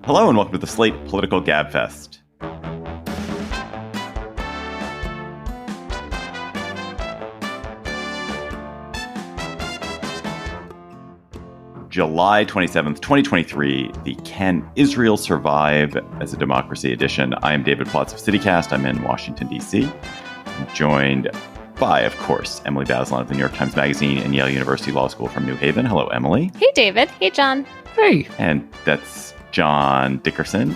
Hello and welcome to the Slate Political Gabfest. July 27th, 2023, the Can Israel Survive as a Democracy edition. I am David Plotz of CityCast. I'm in Washington, D.C. I'm joined by, of course, Emily Bazelon of the New York Times Magazine and Yale University Law School from New Haven. Hello, Emily. Hey, David. Hey, John. Hey. And that's John Dickerson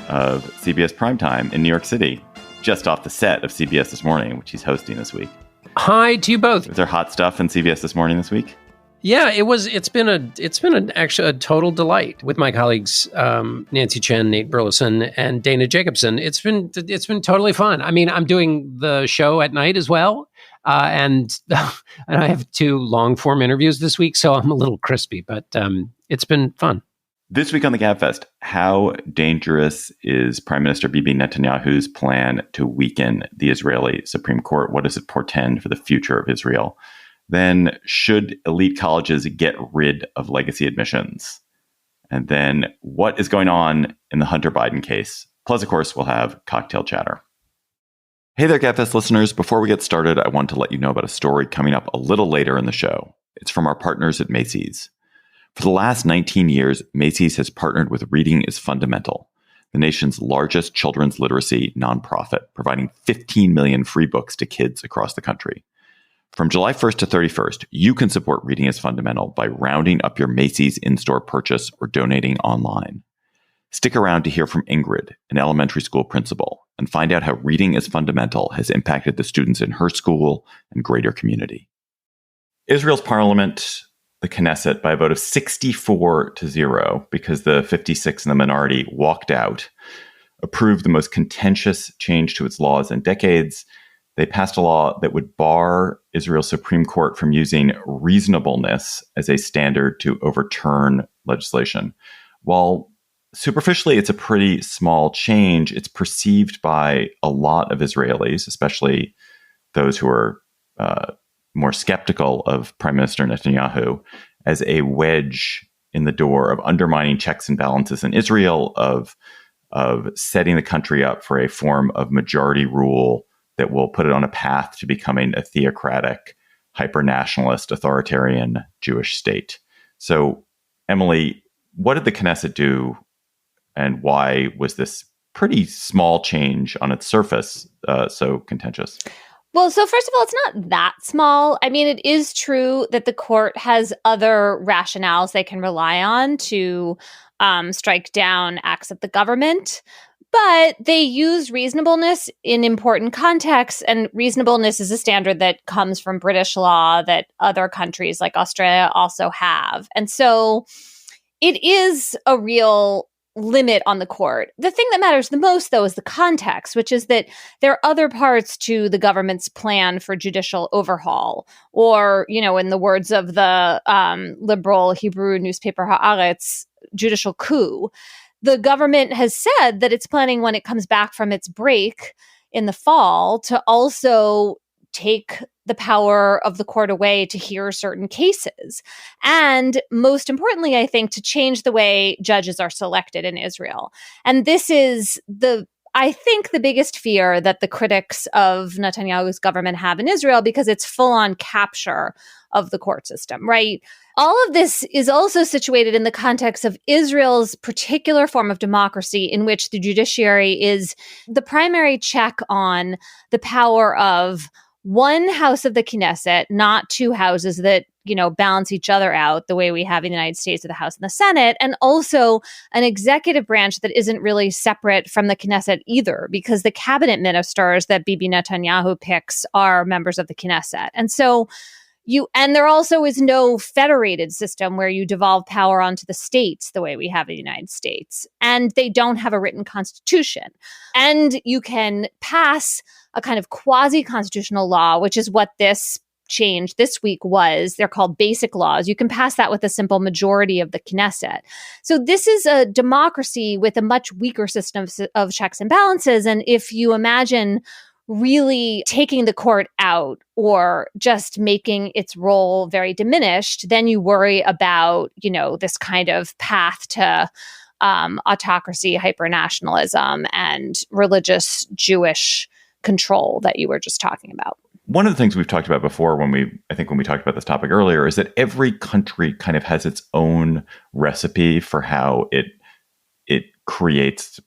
of CBS Prime Time in New York City, just off the set of CBS This Morning, which he's hosting this week. Hi to you both. Was there hot stuff in CBS This Morning this week? Yeah, it was. It's been actually a total delight with my colleagues Nancy Chen, Nate Burleson, and Dana Jacobson. It's been totally fun. I mean, I'm doing the show at night as well, and I have 2 long form interviews this week, so I'm a little crispy, but it's been fun. This week on the Gabfest, how dangerous is Prime Minister Bibi Netanyahu's plan to weaken the Israeli Supreme Court? What does it portend for the future of Israel? Then, should elite colleges get rid of legacy admissions? And then, what is going on in the Hunter Biden case? Plus, of course, we'll have cocktail chatter. Hey there, Gabfest listeners. Before we get started, I want to let you know about a story coming up a little later in the show. It's from our partners at Macy's. For the last 19 years, Macy's has partnered with Reading is Fundamental, the nation's largest children's literacy nonprofit, providing 15 million free books to kids across the country. From July 1st to 31st, you can support Reading is Fundamental by rounding up your Macy's in-store purchase or donating online. Stick around to hear from Ingrid, an elementary school principal, and find out how Reading is Fundamental has impacted the students in her school and greater community. Israel's parliament, the Knesset, by a vote of 64-0, because the 56 in the minority walked out, approved the most contentious change to its laws in decades. They passed a law that would bar Israel's Supreme Court from using reasonableness as a standard to overturn legislation. While superficially it's a pretty small change, it's perceived by a lot of Israelis, especially those who are more skeptical of Prime Minister Netanyahu, as a wedge in the door of undermining checks and balances in Israel, of setting the country up for a form of majority rule that will put it on a path to becoming a theocratic, hyper-nationalist, authoritarian Jewish state. So, Emily, what did the Knesset do, and why was this pretty small change on its surface so contentious? Well, so first of all, it's not that small. I mean, it is true that the court has other rationales they can rely on to strike down acts of the government. But they use reasonableness in important contexts, and reasonableness is a standard that comes from British law that other countries like Australia also have. And so it is a real limit on the court. The thing that matters the most, though, is the context, which is that there are other parts to the government's plan for judicial overhaul, or, you know, in the words of the liberal Hebrew newspaper Haaretz, judicial coup. The government has said that it's planning, when it comes back from its break in the fall, to also take the power of the court away to hear certain cases. And most importantly, I think, to change the way judges are selected in Israel. And this is I think the biggest fear that the critics of Netanyahu's government have in Israel, because it's full-on capture of the court system, right? All of this is also situated in the context of Israel's particular form of democracy, in which the judiciary is the primary check on the power of one house of the Knesset, not 2 houses that, you know, balance each other out the way we have in the United States with the House and the Senate, and also an executive branch that isn't really separate from the Knesset either, because the cabinet ministers that Bibi Netanyahu picks are members of the Knesset. And so there also is no federated system where you devolve power onto the states the way we have in the United States. And they don't have a written constitution. And you can pass a kind of quasi-constitutional law, which is what this change this week was. They're called basic laws. You can pass that with a simple majority of the Knesset. So this is a democracy with a much weaker system of checks and balances. And if you imagine really taking the court out or just making its role very diminished, then you worry about, you know, this kind of path to autocracy, hyper-nationalism, and religious Jewish control that you were just talking about. One of the things we've talked about before when we talked about this topic earlier is that every country kind of has its own recipe for how it prevents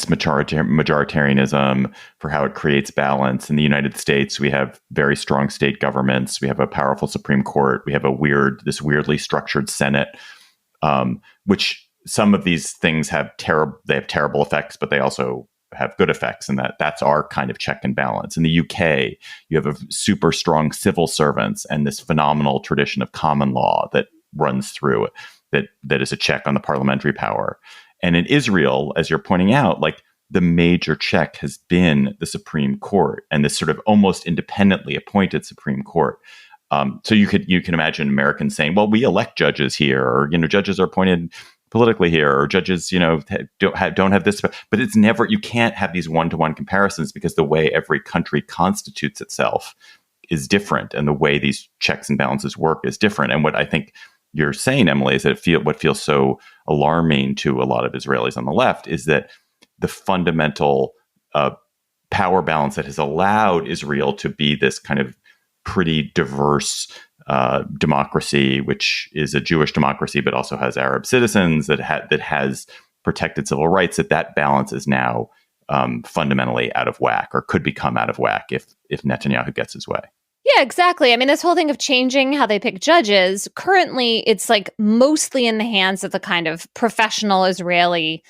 majoritarianism, for how it creates balance. In the United States, we have very strong state governments. We have a powerful Supreme Court. We have this weirdly structured Senate, which some of these things have terrible effects, but they also have good effects, and that's our kind of check and balance. In the UK, you have a super strong civil servants and this phenomenal tradition of common law that runs through it, that is a check on the parliamentary power. And in Israel, as you're pointing out, like the major check has been the Supreme Court and this sort of almost independently appointed Supreme Court. So you can imagine Americans saying, well, we elect judges here, or, judges are appointed politically here, or judges, don't have this, but it's never, you can't have these one-to-one comparisons because the way every country constitutes itself is different. And the way these checks and balances work is different. And what I think you're saying, Emily, is that what feels so alarming to a lot of Israelis on the left is that the fundamental power balance that has allowed Israel to be this kind of pretty diverse democracy, which is a Jewish democracy, but also has Arab citizens, that has protected civil rights, that balance is now fundamentally out of whack, or could become out of whack if Netanyahu gets his way. Yeah, exactly. I mean, this whole thing of changing how they pick judges, currently it's like mostly in the hands of the kind of professional Israeli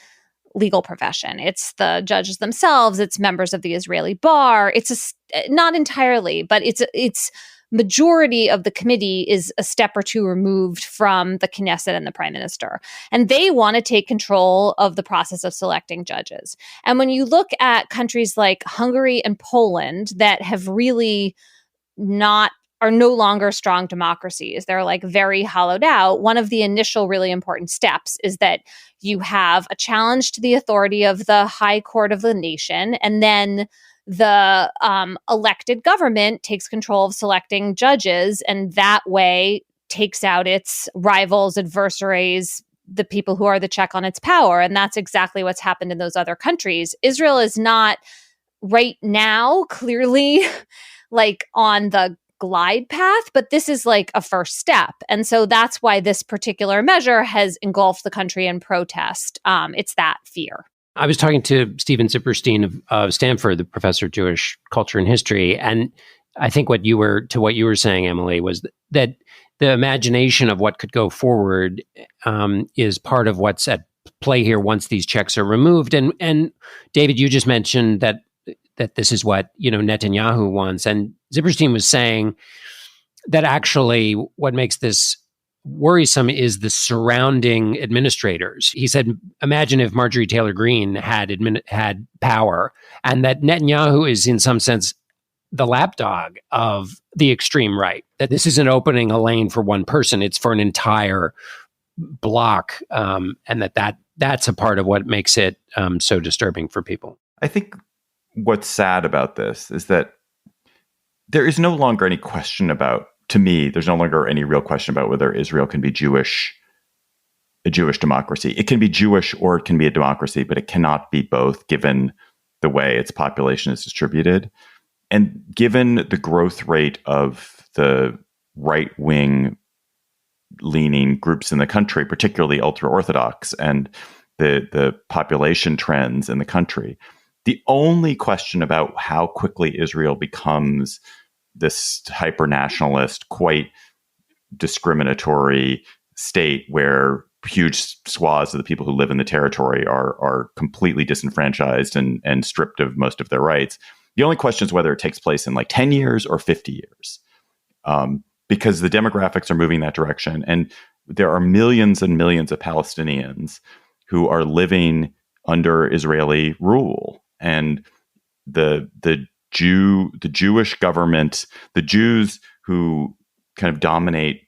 legal profession. It's the judges themselves, it's members of the Israeli bar. It's not entirely, but it's majority of the committee is a step or two removed from the Knesset and the Prime Minister. And they want to take control of the process of selecting judges. And when you look at countries like Hungary and Poland that have really are no longer strong democracies, they're like very hollowed out, one of the initial really important steps is that you have a challenge to the authority of the high court of the nation, and then the elected government takes control of selecting judges, and that way takes out its rivals, adversaries, the people who are the check on its power. And that's exactly what's happened in those other countries. Israel is not right now clearly like on the glide path, but this is like a first step. And so that's why this particular measure has engulfed the country in protest. It's that fear. I was talking to Stephen Zipperstein of Stanford, the professor of Jewish culture and history, and I think what you were saying, Emily, was that the imagination of what could go forward is part of what's at play here once these checks are removed. And David, you just mentioned that this is what Netanyahu wants, and Zipperstein was saying that actually what makes this worrisome is the surrounding administrators. He said, imagine if Marjorie Taylor Greene had power, and that Netanyahu is in some sense the lapdog of the extreme right, that this isn't opening a lane for one person, it's for an entire bloc, and that's a part of what makes it so disturbing for people. I think what's sad about this is that there is no longer any question about, to me, there's no longer any real question about whether Israel can be a Jewish democracy. It can be Jewish or it can be a democracy, but it cannot be both given the way its population is distributed. And given the growth rate of the right-wing leaning groups in the country, particularly ultra-Orthodox, and the population trends in the country, the only question about how quickly Israel becomes this hyper-nationalist, quite discriminatory state where huge swaths of the people who live in the territory are completely disenfranchised and stripped of most of their rights. The only question is whether it takes place in like 10 years or 50 years, because the demographics are moving in that direction. And there are millions and millions of Palestinians who are living under Israeli rule. And the Jewish government, the Jews who kind of dominate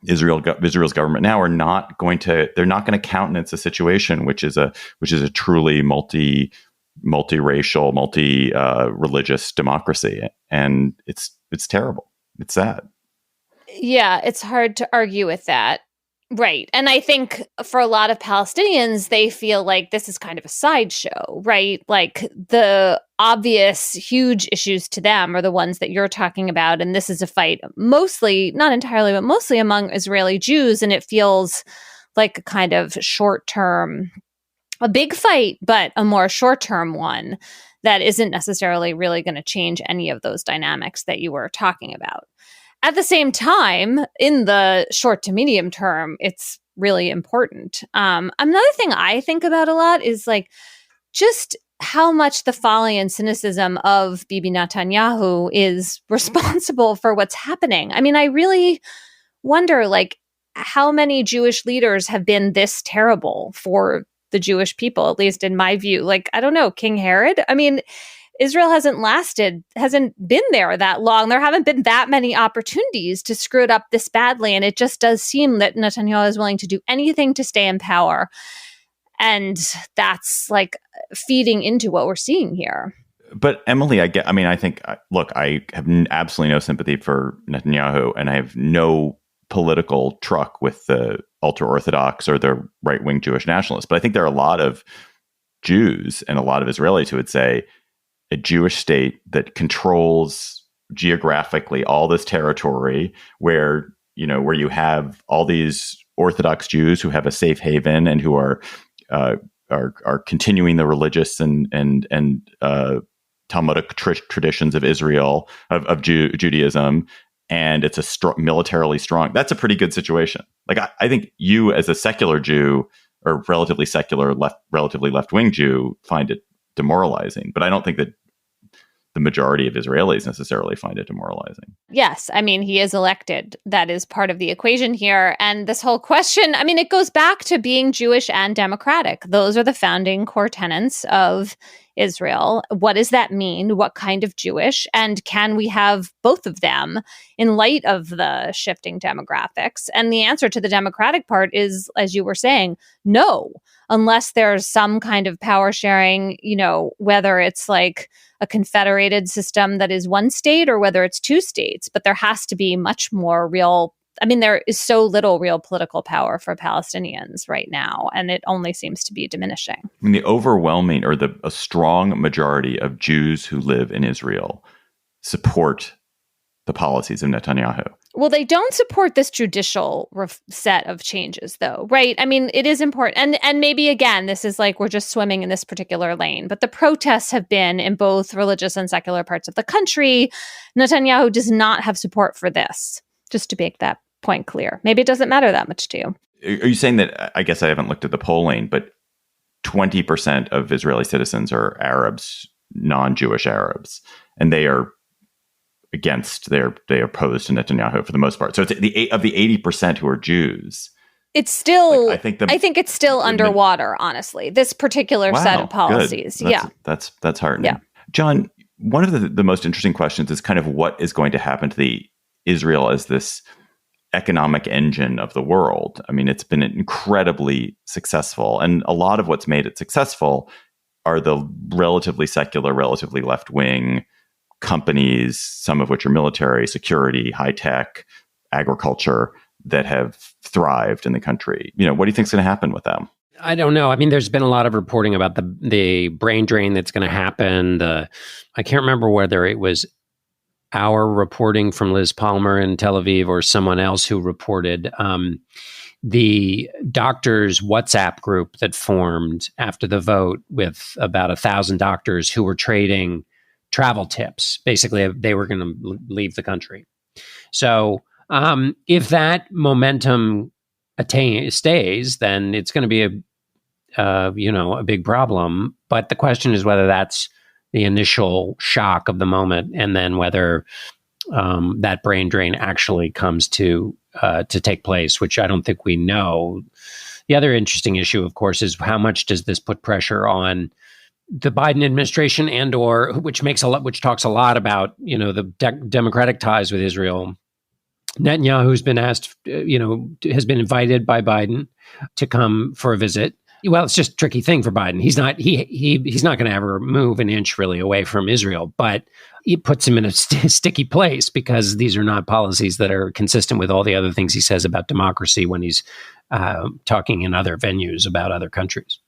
Israel's government now, they're not going to countenance a situation which is a truly multiracial, religious democracy, and it's terrible. It's sad. Yeah, it's hard to argue with that. Right. And I think for a lot of Palestinians, they feel like this is kind of a sideshow, right? Like the obvious huge issues to them are the ones that you're talking about. And this is a fight mostly, not entirely, but mostly among Israeli Jews. And it feels like a kind of short-term, a big fight, but a more short-term one that isn't necessarily really going to change any of those dynamics that you were talking about. At the same time, in the short to medium term, it's really important. Another thing I think about a lot is like just how much the folly and cynicism of Bibi Netanyahu is responsible for what's happening. I mean, I really wonder like how many Jewish leaders have been this terrible for the Jewish people, at least in my view. Like, I don't know, King Herod? I mean, Israel hasn't been there that long. There haven't been that many opportunities to screw it up this badly. And it just does seem that Netanyahu is willing to do anything to stay in power. And that's like feeding into what we're seeing here. But Emily, I think, look, I have absolutely no sympathy for Netanyahu, and I have no political truck with the ultra-Orthodox or the right-wing Jewish nationalists. But I think there are a lot of Jews and a lot of Israelis who would say, a Jewish state that controls geographically all this territory where you have all these Orthodox Jews who have a safe haven and who are continuing the religious and Talmudic traditions of Israel, of Judaism, and it's a militarily strong. That's a pretty good situation. Like I think you, as a secular Jew or relatively secular, relatively left-wing Jew, find it demoralizing, but I don't think that the majority of Israelis necessarily find it demoralizing. Yes. I mean, he is elected. That is part of the equation here. And this whole question, I mean, it goes back to being Jewish and democratic. Those are the founding core tenets of Israel. What does that mean? What kind of Jewish? And can we have both of them in light of the shifting demographics? And the answer to the democratic part is, as you were saying, no, unless there's some kind of power sharing, whether it's like a confederated system that is one state or whether it's two states. But there has to be much more real. I mean, there is so little real political power for Palestinians right now, and it only seems to be diminishing. I mean, the overwhelming or a strong majority of Jews who live in Israel support the policies of Netanyahu. Well, they don't support this judicial set of changes, though, right? I mean, it is important. And maybe, again, this is like we're just swimming in this particular lane. But the protests have been in both religious and secular parts of the country. Netanyahu does not have support for this, just to make that point clear. Maybe it doesn't matter that much to you. Are you saying that, I guess I haven't looked at the polling, but 20% of Israeli citizens are Arabs, non-Jewish Arabs, and they are they are opposed to Netanyahu for the most part. So it's of the 80% who are Jews. It's still, I think it's still underwater, honestly, this particular set of policies. That's heartening. Yeah. John, one of the most interesting questions is kind of what is going to happen to the Israel as this economic engine of the world. I mean, it's been incredibly successful. And a lot of what's made it successful are the relatively secular, relatively left-wing companies, some of which are military, security, high-tech, agriculture, that have thrived in the country. What do you think is going to happen with them? I don't know. I mean, there's been a lot of reporting about the brain drain that's going to happen. I can't remember whether it was our reporting from Liz Palmer in Tel Aviv or someone else who reported the doctors' WhatsApp group that formed after the vote with about 1,000 doctors who were trading travel tips. Basically, they were going to leave the country. So if that momentum stays, then it's going to be a big problem. But the question is whether that's the initial shock of the moment, and then whether that brain drain actually comes to take place, which I don't think we know. The other interesting issue, of course, is how much does this put pressure on the Biden administration, which talks a lot about the democratic ties with Israel. Netanyahu's been asked, has been invited by Biden to come for a visit. Well, it's just a tricky thing for Biden. He's not going to ever move an inch really away from Israel, but it puts him in a sticky place because these are not policies that are consistent with all the other things he says about democracy when he's talking in other venues about other countries.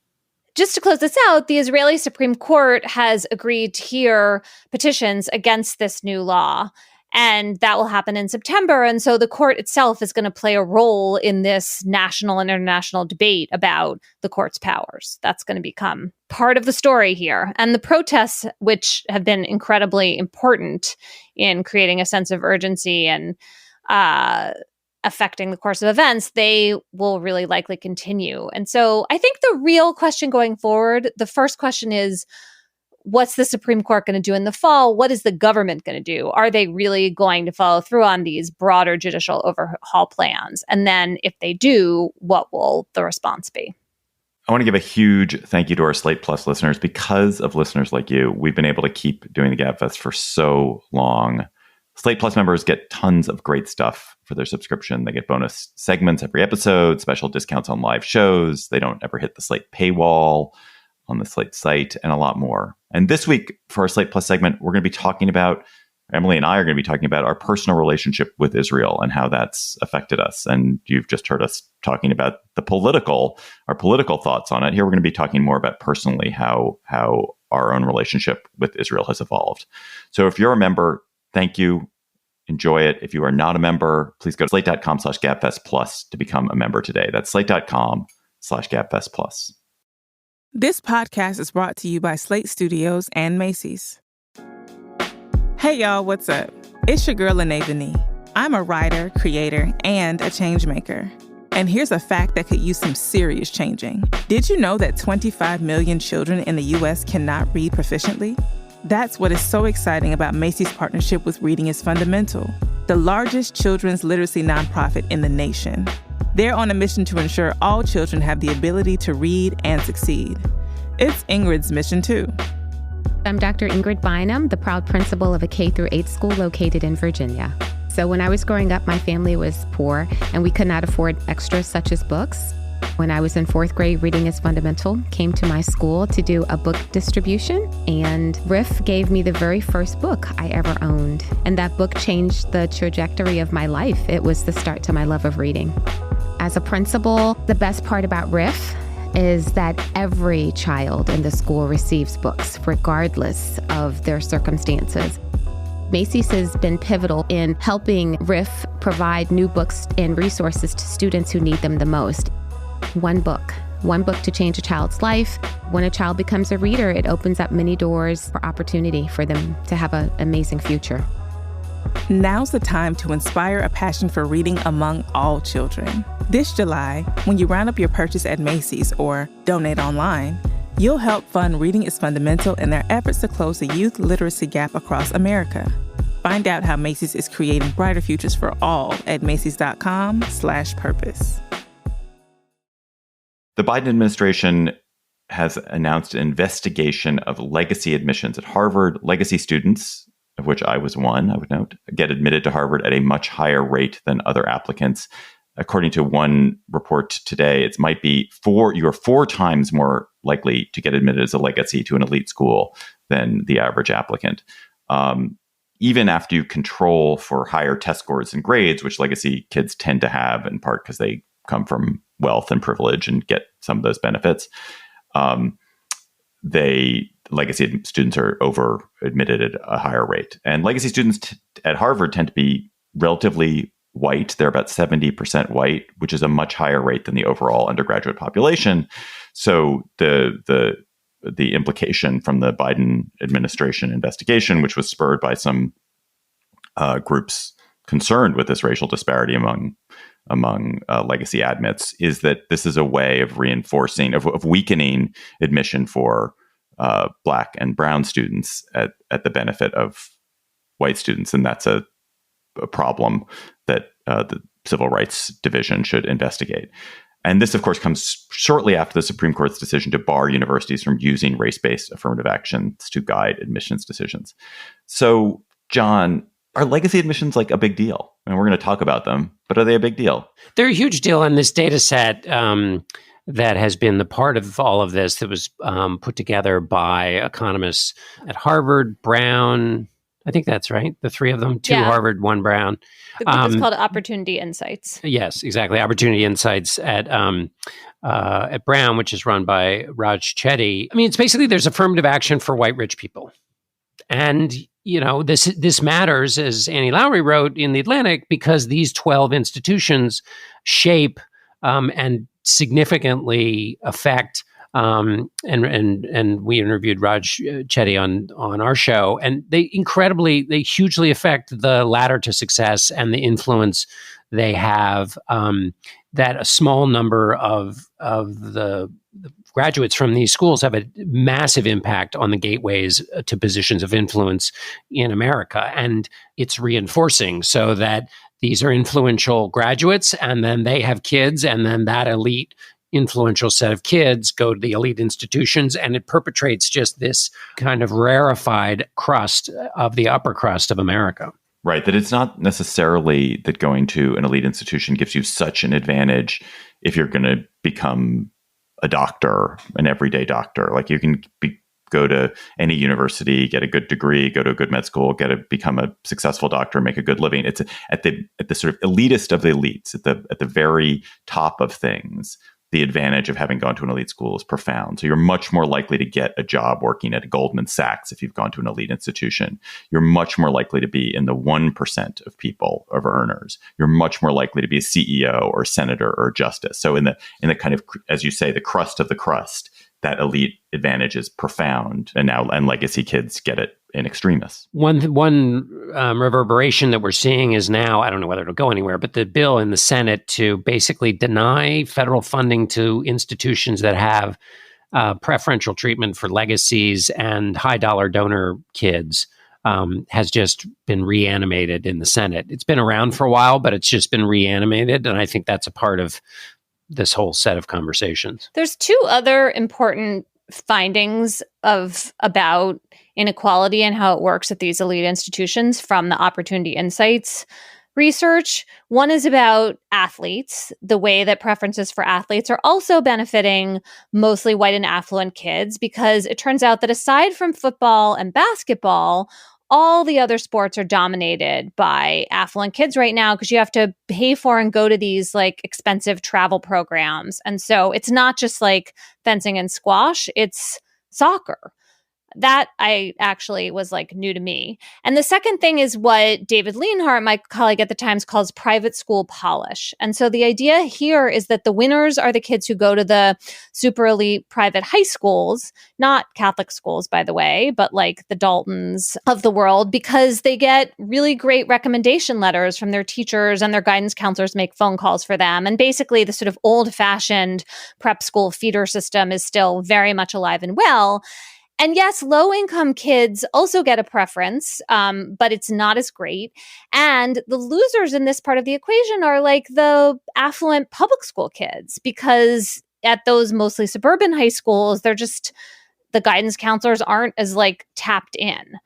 Just to close this out, the Israeli Supreme Court has agreed to hear petitions against this new law, and that will happen in September. And so the court itself is going to play a role in this national and international debate about the court's powers. That's going to become part of the story here. And the protests, which have been incredibly important in creating a sense of urgency and affecting the course of events, they will really likely continue. And so I think the real question going forward, the first question is, what's the Supreme Court going to do in the fall? What is the government going to do? Are they really going to follow through on these broader judicial overhaul plans? And then if they do, what will the response be? I want to give a huge thank you to our Slate Plus listeners. Because of listeners like you, we've been able to keep doing the Gabfest for so long. Slate Plus members get tons of great stuff for their subscription. They get bonus segments every episode, special discounts on live shows. They don't ever hit the Slate paywall on the Slate site, and a lot more. And this week, for our Slate Plus segment, we're going to be talking about, Emily and I are going to be talking about our personal relationship with Israel and how that's affected us. And you've just heard us talking about our political thoughts on it. Here, we're going to be talking more about personally how our own relationship with Israel has evolved. So if you're a member, thank you. Enjoy it. If you are not a member, please go to slate.com/Gabfest Plus to become a member today. That's slate.com/Gabfest Plus. This podcast is brought to you by Slate Studios and Macy's. Hey, y'all, what's up? It's your girl, Lene Vini. I'm a writer, creator, and a change maker. And here's a fact that could use some serious changing. Did you know that 25 million children in the U.S. cannot read proficiently? That's what is so exciting about Macy's partnership with Reading is Fundamental, the largest children's literacy nonprofit in the nation. They're on a mission to ensure all children have the ability to read and succeed. It's Ingrid's mission, too. I'm Dr. Ingrid Bynum, the proud principal of a K-8 school located in Virginia. So when I was growing up, my family was poor, and we could not afford extras such as books. When I was in 4th grade, Reading is Fundamental came to my school to do a book distribution, and RIF gave me the very first book I ever owned. And that book changed the trajectory of my life. It was the start to my love of reading. As a principal, the best part about RIF is that every child in the school receives books, regardless of their circumstances. Macy's has been pivotal in helping RIF provide new books and resources to students who need them the most. One book to change a child's life. When a child becomes a reader, it opens up many doors for opportunity for them to have an amazing future. Now's the time to inspire a passion for reading among all children. This July, when you round up your purchase at Macy's or donate online, you'll help fund Reading is Fundamental in their efforts to close the youth literacy gap across America. Find out how Macy's is creating brighter futures for all at macys.com/purpose. The Biden administration has announced an investigation of legacy admissions at Harvard. Legacy students, of which I was one, I would note, get admitted to Harvard at a much higher rate than other applicants. According to one report today, it might be you are 4 times more likely to get admitted as a legacy to an elite school than the average applicant. Even after you control for higher test scores and grades, which legacy kids tend to have, in part because they come from wealth and privilege and get some of those benefits, legacy students are over admitted at a higher rate. And legacy students at Harvard tend to be relatively white. They're about 70% white, which is a much higher rate than the overall undergraduate population. So the implication from the Biden administration investigation, which was spurred by some groups concerned with this racial disparity among legacy admits, is that this is a way of reinforcing, of weakening admission for Black and brown students at the benefit of white students. And that's a problem that the Civil Rights Division should investigate. And this, of course, comes shortly after the Supreme Court's decision to bar universities from using race-based affirmative actions to guide admissions decisions. So, John, are legacy admissions like a big deal? I mean, we're going to talk about them, but are they a big deal? They're a huge deal on this data set that has been the part of all of this that was put together by economists at Harvard, Brown, I think that's right. The three of them, two Harvard, one Brown. The group is called Opportunity Insights. Yes, exactly. Opportunity Insights at Brown, which is run by Raj Chetty. I mean, it's basically there's affirmative action for white rich people. And, this matters, as Annie Lowrey wrote in The Atlantic, because these 12 institutions shape and significantly affect. And we interviewed Raj Chetty on our show, and they hugely affect the ladder to success and the influence they have. That a small number of the graduates from these schools have a massive impact on the gateways to positions of influence in America, and it's reinforcing so that these are influential graduates, and then they have kids, and then that elite influential set of kids go to the elite institutions, and it perpetrates just this kind of rarefied crust of the upper crust of America. Right. That it's not necessarily that going to an elite institution gives you such an advantage if you're going to become a doctor, an everyday doctor. Like you can go to any university, get a good degree, go to a good med school, become a successful doctor, make a good living. It's at the sort of elitist of the elites, at the very top of things. The advantage of having gone to an elite school is profound. So you're much more likely to get a job working at Goldman Sachs if you've gone to an elite institution. You're much more likely to be in the 1% of people, of earners. You're much more likely to be a CEO or a senator or a justice. So in the kind of, as you say, the crust of the crust, that elite advantage is profound. And legacy kids get it in extremis. One reverberation that we're seeing is now, I don't know whether it'll go anywhere, but the bill in the Senate to basically deny federal funding to institutions that have preferential treatment for legacies and high dollar donor kids has just been reanimated in the Senate. It's been around for a while, but it's just been reanimated. And I think that's a part of this whole set of conversations. There's two other important findings about inequality and how it works at these elite institutions from the Opportunity Insights research. One is about athletes, the way that preferences for athletes are also benefiting mostly white and affluent kids, because it turns out that aside from football and basketball, all the other sports are dominated by affluent kids right now because you have to pay for and go to these like expensive travel programs. And so it's not just like fencing and squash, it's soccer. That I actually was like new to me. And the second thing is what David Leonhardt, my colleague at the Times, calls private school polish. And so the idea here is that the winners are the kids who go to the super elite private high schools, not Catholic schools, by the way, but like the Daltons of the world, because they get really great recommendation letters from their teachers and their guidance counselors make phone calls for them. And basically the sort of old-fashioned prep school feeder system is still very much alive and well. And yes, low-income kids also get a preference, but it's not as great. And the losers in this part of the equation are like the affluent public school kids, because at those mostly suburban high schools, the guidance counselors aren't as like tapped in.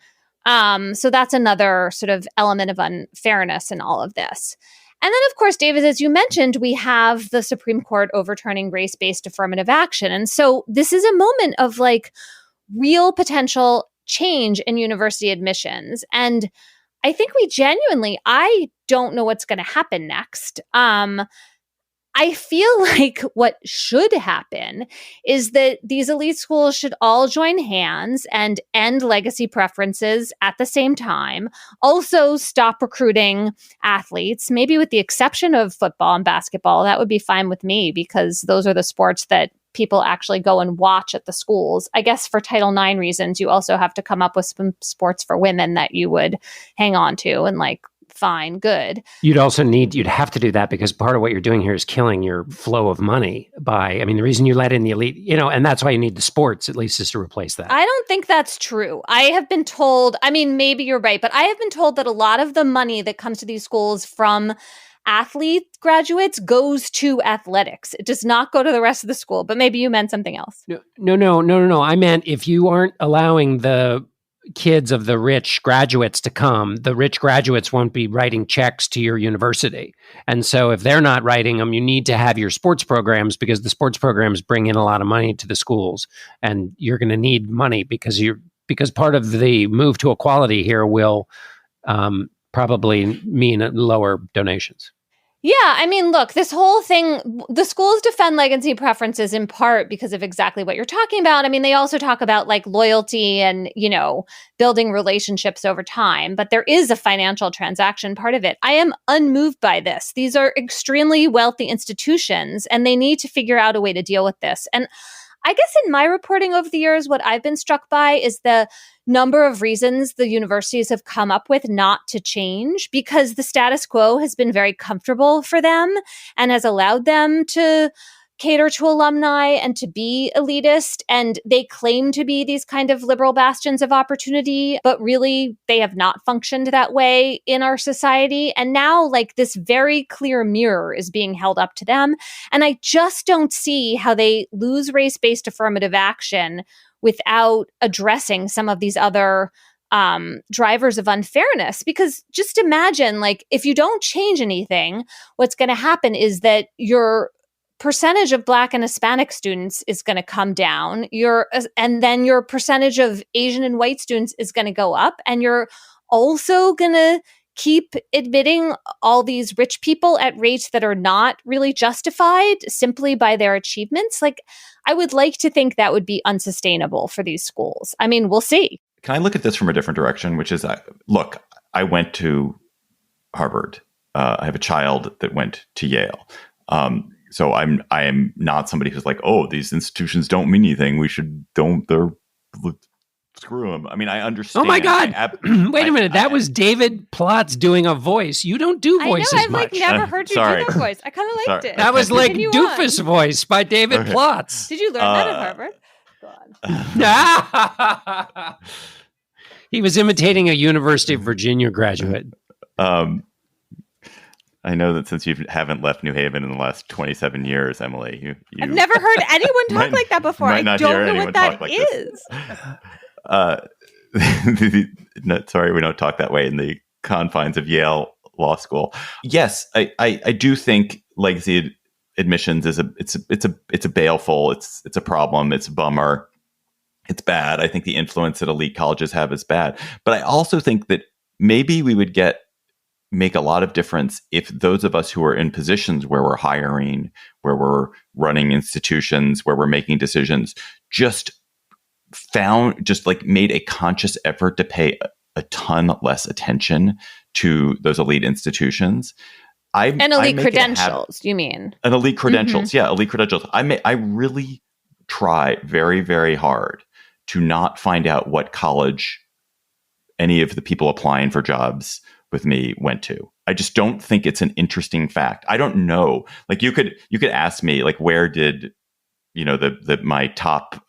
So that's another sort of element of unfairness in all of this. And then, of course, David, as you mentioned, we have the Supreme Court overturning race-based affirmative action. And so this is a moment of like real potential change in university admissions. And I think I don't know what's going to happen next. I feel like what should happen is that these elite schools should all join hands and end legacy preferences at the same time. Also stop recruiting athletes, maybe with the exception of football and basketball. That would be fine with me because those are the sports that people actually go and watch at the schools. I guess for Title IX reasons, you also have to come up with some sports for women that you would hang on to and like, fine, good. You'd have to do that because part of what you're doing here is killing your flow of money the reason you let in the elite, and that's why you need the sports at least is to replace that. I don't think that's true. I have been told, maybe you're right, but I have been told that a lot of the money that comes to these schools from athlete graduates goes to athletics. It does not go to the rest of the school, but maybe you meant something else. No. I meant if you aren't allowing the kids of the rich graduates to come, the rich graduates won't be writing checks to your university. And so if they're not writing them, you need to have your sports programs because the sports programs bring in a lot of money to the schools. And you're going to need money because because part of the move to equality here will probably mean lower donations. Yeah, I mean, look, this whole thing, the schools defend legacy preferences in part because of exactly what you're talking about. I mean, they also talk about like loyalty and, building relationships over time, but there is a financial transaction part of it. I am unmoved by this. These are extremely wealthy institutions, and they need to figure out a way to deal with this. And I guess in my reporting over the years, what I've been struck by is the number of reasons the universities have come up with not to change, because the status quo has been very comfortable for them and has allowed them to cater to alumni and to be elitist. And they claim to be these kind of liberal bastions of opportunity, but really they have not functioned that way in our society. And now like this very clear mirror is being held up to them. And I just don't see how they lose race-based affirmative action without addressing some of these other drivers of unfairness. Because just imagine, like, if you don't change anything, what's going to happen is that your percentage of Black and Hispanic students is going to come down. And then your percentage of Asian and white students is going to go up. And you're also going to keep admitting all these rich people at rates that are not really justified simply by their achievements. Like, I would like to think that would be unsustainable for these schools. I mean, we'll see. Can I look at this from a different direction, which is, look, I went to Harvard. I have a child that went to Yale. So I am not somebody who's like, oh, these institutions don't mean anything. They're screw them. I mean, I understand. Oh my God. Wait a minute. That was David Plotz doing a voice. You don't do voices much. I've like never heard you do that voice. I kind of liked it. That was like doofus voice by David Plotz. Did you learn that at Harvard? Go on. He was imitating a University of Virginia graduate. I know that since you haven't left New Haven in the last 27 years, Emily, you I've never heard anyone talk like that before. I don't know what that is. No, sorry, we don't talk that way in the confines of Yale Law School. Yes, I do think legacy admissions is it's a baleful, it's a problem, it's a bummer, it's bad. I think the influence that elite colleges have is bad, but I also think that maybe we would make a lot of difference if those of us who are in positions where we're hiring, where we're running institutions, where we're making decisions, just made a conscious effort to pay a ton less attention to those elite institutions. And elite credentials, you mean? And elite credentials. Mm-hmm. Yeah, elite credentials. I really try very, very hard to not find out what college any of the people applying for jobs with me went to. I just don't think it's an interesting fact. I don't know. Like you could ask me, like, where did my top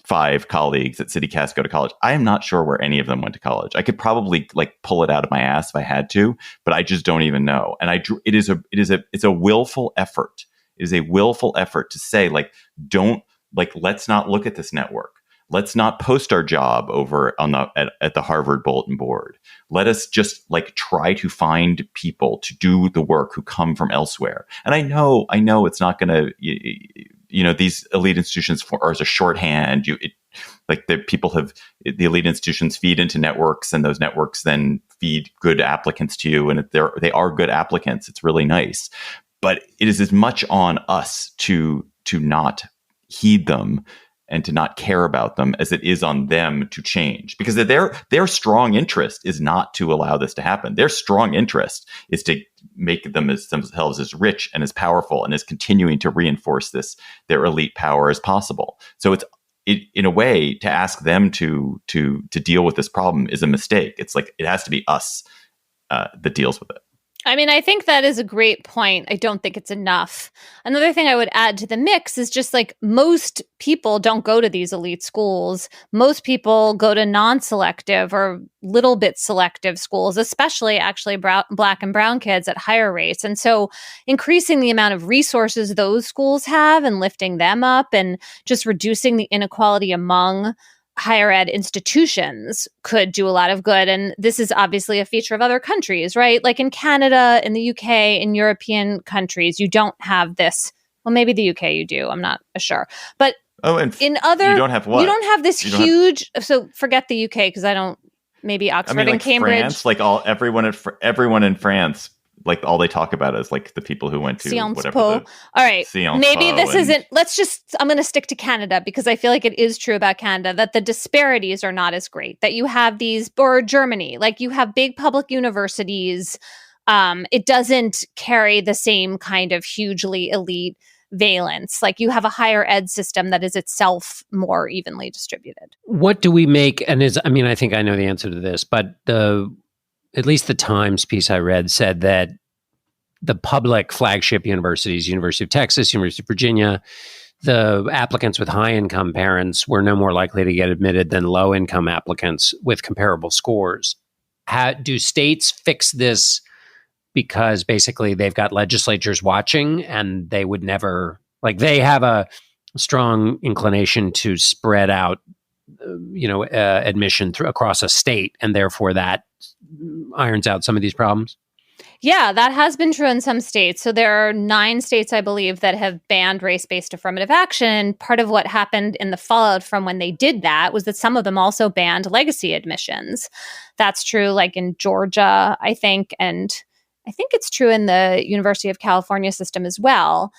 5 colleagues at CityCast go to college? I am not sure where any of them went to college. I could probably like pull it out of my ass if I had to, but I just don't even know. And it's a willful effort. It is a willful effort to say, like, let's not look at this network. Let's not post our job over at the Harvard bulletin board. Let us just like try to find people to do the work who come from elsewhere. And I know it's not going to, these elite institutions are as a shorthand. The elite institutions feed into networks, and those networks then feed good applicants to you. And they are good applicants. It's really nice, but it is as much on us to not heed them and to not care about them as it is on them to change, because their strong interest is not to allow this to happen. Their strong interest is to make themselves as rich and as powerful and as continuing to reinforce their elite power as possible. So in a way, to ask them to deal with this problem is a mistake. It's like it has to be us that deals with it. I mean, I think that is a great point. I don't think it's enough. Another thing I would add to the mix is just like most people don't go to these elite schools. Most people go to non-selective or little bit selective schools, especially actually Black and brown kids at higher rates. And so increasing the amount of resources those schools have and lifting them up and just reducing the inequality among higher ed institutions could do a lot of good. And this is obviously a feature of other countries, right? Like in Canada, in the UK, in European countries, you don't have this. Well, maybe the UK you do. I'm not sure. But Oh, and in other, you don't have what? You don't have this huge. So forget the UK because I don't. Maybe Oxford like and Cambridge. France, like everyone in France, like all they talk about is like the people who went to Sciences whatever. Po. All right, maybe this and... isn't. I'm going to stick to Canada because I feel like it is true about Canada that the disparities are not as great. That you have these, or Germany, like you have big public universities. It doesn't carry the same kind of hugely elite valence. Like you have a higher ed system that is itself more evenly distributed. What do we make? And I think I know the answer to this, but at least the Times piece I read said that the public flagship universities, University of Texas, University of Virginia, the applicants with high income parents were no more likely to get admitted than low income applicants with comparable scores. Do states fix this? Because basically they've got legislatures watching and they would never, like they have a strong inclination to spread out, admission across a state. And therefore that irons out some of these problems. Yeah, that has been true in some states. So there are 9 states, I believe, that have banned race-based affirmative action. Part of what happened in the fallout from when they did that was that some of them also banned legacy admissions. That's true, like in Georgia, I think, and I think it's true in the University of California system as well.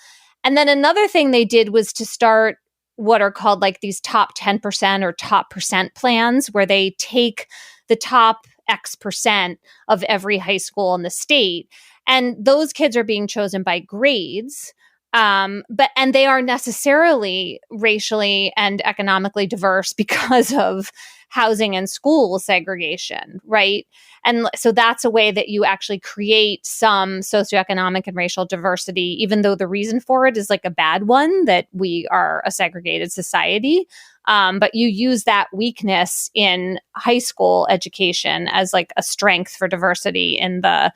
And then another thing they did was to start what are called like these top 10% or top percent plans, where they take the top X percent of every high school in the state. And those kids are being chosen by grades. And they are necessarily racially and economically diverse because of housing and school segregation, right? And so that's a way that you actually create some socioeconomic and racial diversity, even though the reason for it is like a bad one, that we are a segregated society. But you use that weakness in high school education as like a strength for diversity in the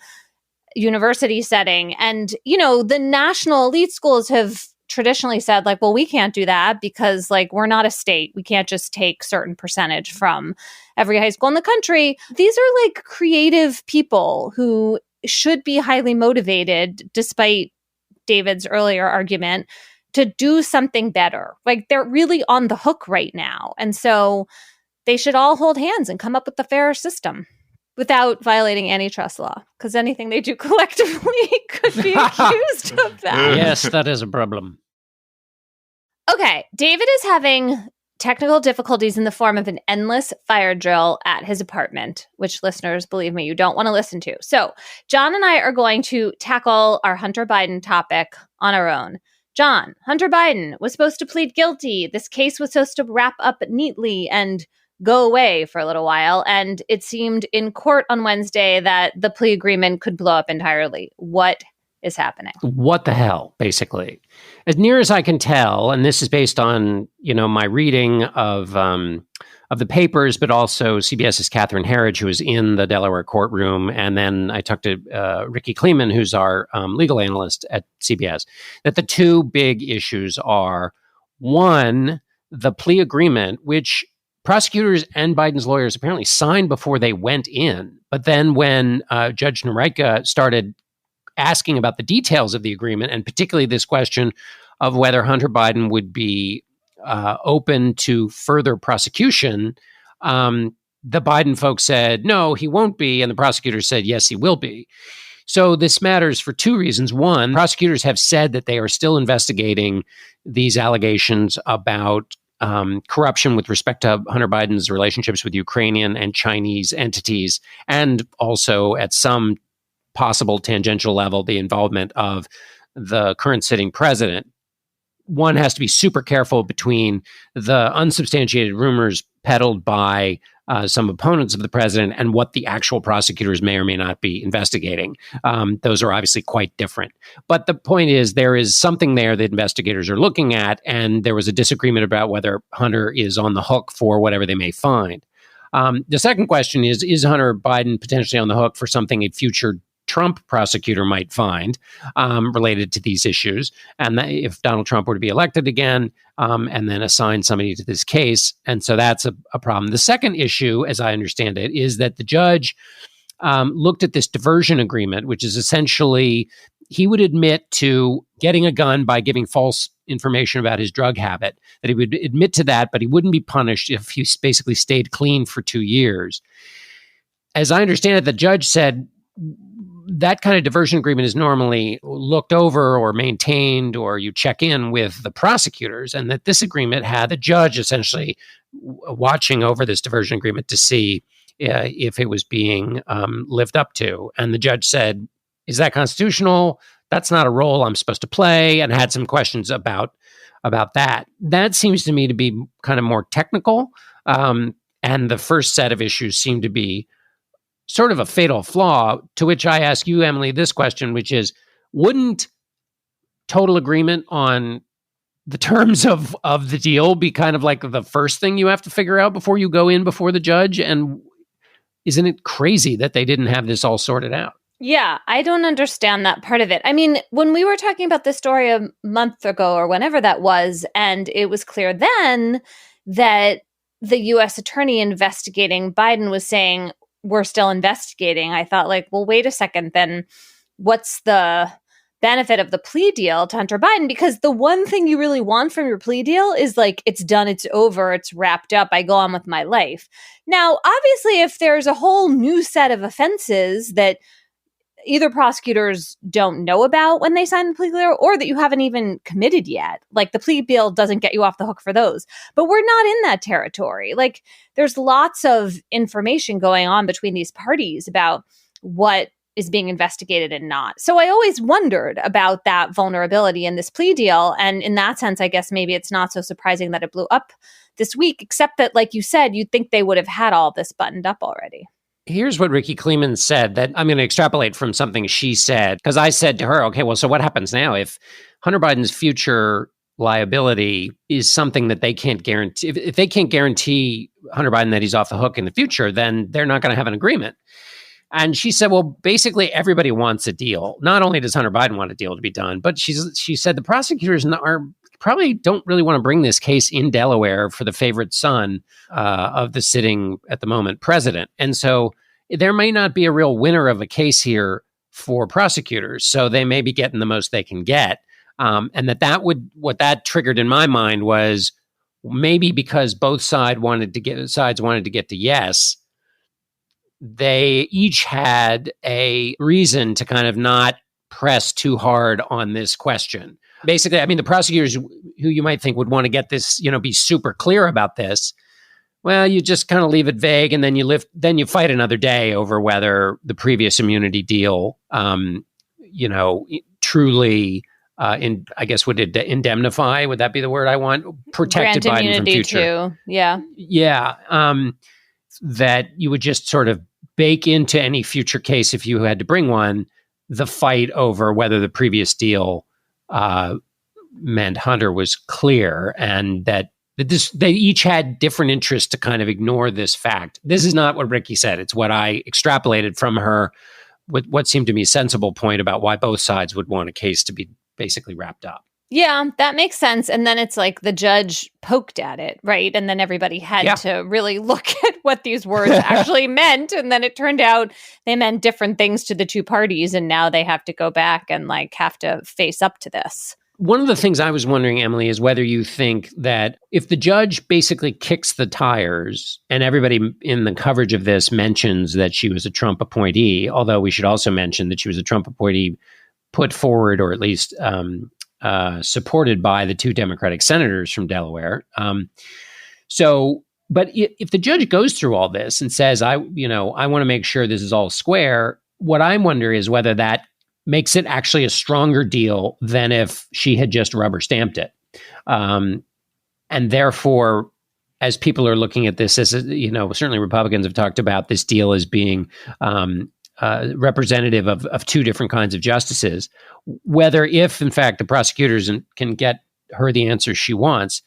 university setting. And, the national elite schools have traditionally said like, well, we can't do that because like we're not a state. We can't just take certain percentage from every high school in the country. These are like creative people who should be highly motivated, despite David's earlier argument, to do something better. Like they're really on the hook right now. And so they should all hold hands and come up with a fairer system without violating antitrust law, because anything they do collectively could be accused of that. Yes, that is a problem. Okay, David is having technical difficulties in the form of an endless fire drill at his apartment, which listeners, believe me, you don't want to listen to. So John and I are going to tackle our Hunter Biden topic on our own. John, Hunter Biden was supposed to plead guilty. This case was supposed to wrap up neatly and go away for a little while. And it seemed in court on Wednesday that the plea agreement could blow up entirely. What is happening? What the hell, basically? As near as I can tell, and this is based on, my reading of the papers, but also CBS's Catherine Herridge, who was in the Delaware courtroom. And then I talked to Ricky Kleeman, who's our legal analyst at CBS, that the two big issues are, one, the plea agreement, which prosecutors and Biden's lawyers apparently signed before they went in. But then when Judge Noreika started asking about the details of the agreement, and particularly this question of whether Hunter Biden would be open to further prosecution, the Biden folks said, no, he won't be. And the prosecutors said, yes, he will be. So this matters for two reasons. One, prosecutors have said that they are still investigating these allegations about corruption with respect to Hunter Biden's relationships with Ukrainian and Chinese entities, and also at some possible tangential level, the involvement of the current sitting president. One has to be super careful between the unsubstantiated rumors peddled by some opponents of the president and what the actual prosecutors may or may not be investigating. Those are obviously quite different. But the point is, there is something there that investigators are looking at, and there was a disagreement about whether Hunter is on the hook for whatever they may find. The second question is Hunter Biden potentially on the hook for something a future Trump prosecutor might find related to these issues? And that if Donald Trump were to be elected again and then assign somebody to this case. And so that's a problem. The second issue, as I understand it, is that the judge looked at this diversion agreement, which is essentially he would admit to getting a gun by giving false information about his drug habit, that he would admit to that, but he wouldn't be punished if he basically stayed clean for 2 years. As I understand it, the judge said that kind of diversion agreement is normally looked over or maintained, or you check in with the prosecutors, and that this agreement had the judge essentially watching over this diversion agreement to see if it was being lived up to. And the judge said, is that constitutional? That's not a role I'm supposed to play, and had some questions about that. That seems to me to be kind of more technical. And the first set of issues seem to be sort of a fatal flaw, to which I ask you, Emily, this question, which is, wouldn't total agreement on the terms of the deal be kind of like the first thing you have to figure out before you go in before the judge? And isn't it crazy that they didn't have this all sorted out? Yeah, I don't understand that part of it. I mean, when we were talking about this story a month ago or whenever that was, and it was clear then that the U.S. attorney investigating Biden was saying, we're still investigating, I thought, like, well, wait a second, then what's the benefit of the plea deal to Hunter Biden? Because the one thing you really want from your plea deal is like, it's done, it's over, it's wrapped up, I go on with my life. Now, obviously, if there's a whole new set of offenses that either prosecutors don't know about when they sign the plea deal, or that you haven't even committed yet, like the plea deal doesn't get you off the hook for those. But we're not in that territory. Like, there's lots of information going on between these parties about what is being investigated and not. So I always wondered about that vulnerability in this plea deal. And in that sense, I guess maybe it's not so surprising that it blew up this week, except that, like you said, you'd think they would have had all this buttoned up already. Here's what Ricky Kleeman said, that I'm going to extrapolate from something she said, because I said to her, okay, well, so what happens now if Hunter Biden's future liability is something that they can't guarantee? If they can't guarantee Hunter Biden that he's off the hook in the future, then they're not going to have an agreement. And she said, well, basically everybody wants a deal. Not only does Hunter Biden want a deal to be done, but she said the prosecutors probably don't really want to bring this case in Delaware for the favorite son of the sitting, at the moment, president. And so there may not be a real winner of a case here for prosecutors. So they may be getting the most they can get. And what that triggered in my mind was maybe because both sides wanted to get to yes, they each had a reason to kind of not press too hard on this question. Basically, I mean, the prosecutors who you might think would want to get this, be super clear about this, well, you just kind of leave it vague, and then you fight another day over whether the previous immunity deal, truly, I guess, would it indemnify? Would that be the word I want? Protected Grant Biden from future. Too. Yeah. Yeah. That you would just sort of bake into any future case, if you had to bring one, the fight over whether the previous deal meant Hunter was clear, and that they each had different interests to kind of ignore this fact. This is not what Ricky said. It's what I extrapolated from her, with what seemed to me a sensible point about why both sides would want a case to be basically wrapped up. Yeah, that makes sense. And then it's like the judge poked at it, right? And then everybody had to really look at what these words actually meant. And then it turned out they meant different things to the two parties. And now they have to go back and have to face up to this. One of the things I was wondering, Emily, is whether you think that if the judge basically kicks the tires, and everybody in the coverage of this mentions that she was a Trump appointee, although we should also mention that she was a Trump appointee put forward, or at least supported by the two Democratic senators from Delaware. But if the judge goes through all this and says, I want to make sure this is all square, what I wonder is whether that makes it actually a stronger deal than if she had just rubber stamped it. And therefore, as people are looking at this, as certainly Republicans have talked about this deal as being representative of two different kinds of justices, whether if, in fact, the prosecutors can get her the answer she wants,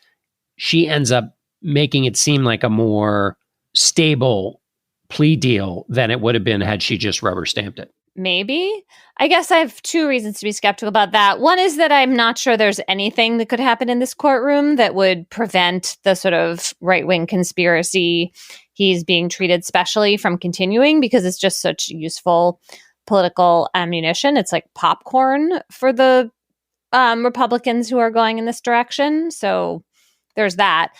she ends up making it seem like a more stable plea deal than it would have been had she just rubber stamped it. Maybe. I guess I have two reasons to be skeptical about that. One is that I'm not sure there's anything that could happen in this courtroom that would prevent the sort of right-wing conspiracy he's being treated specially from continuing, because it's just such useful political ammunition. It's like popcorn for the Republicans who are going in this direction. So there's that.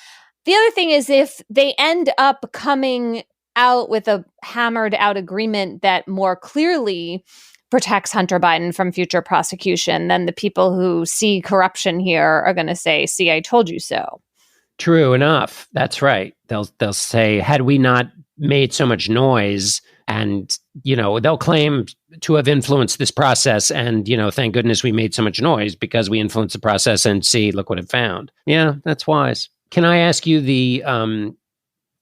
The other thing is if they end up coming out with a hammered out agreement that more clearly protects Hunter Biden from future prosecution, then the people who see corruption here are going to say, see, I told you so. True enough. That's right. They'll say, had we not made so much noise, and, they'll claim to have influenced this process. And, thank goodness we made so much noise because we influenced the process, and see, look what it found. Yeah, that's wise. Can I ask you the,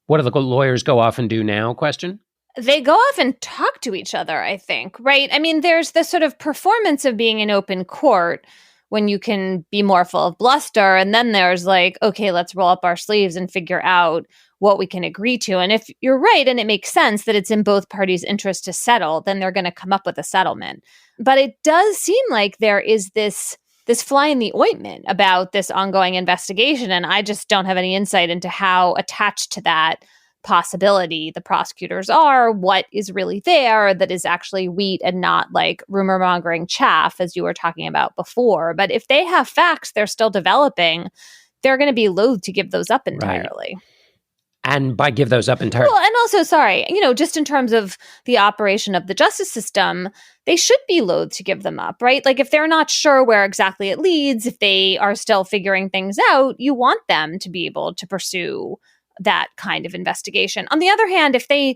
what do the lawyers go off and do now question? They go off and talk to each other, I think, right? I mean, there's the sort of performance of being in open court when you can be more full of bluster. And then there's like, okay, let's roll up our sleeves and figure out what we can agree to. And if you're right, and it makes sense that it's in both parties' interest to settle, then they're going to come up with a settlement. But it does seem like there is this fly in the ointment about this ongoing investigation. And I just don't have any insight into how attached to that possibility the prosecutors are, what is really there that is actually wheat and not like rumor mongering chaff, as you were talking about before. But if they have facts they're still developing, they're going to be loath to give those up entirely. Right. And by give those up entirely. Well, and also, just in terms of the operation of the justice system, they should be loath to give them up, right? Like if they're not sure where exactly it leads, if they are still figuring things out, you want them to be able to pursue that kind of investigation. On the other hand, if they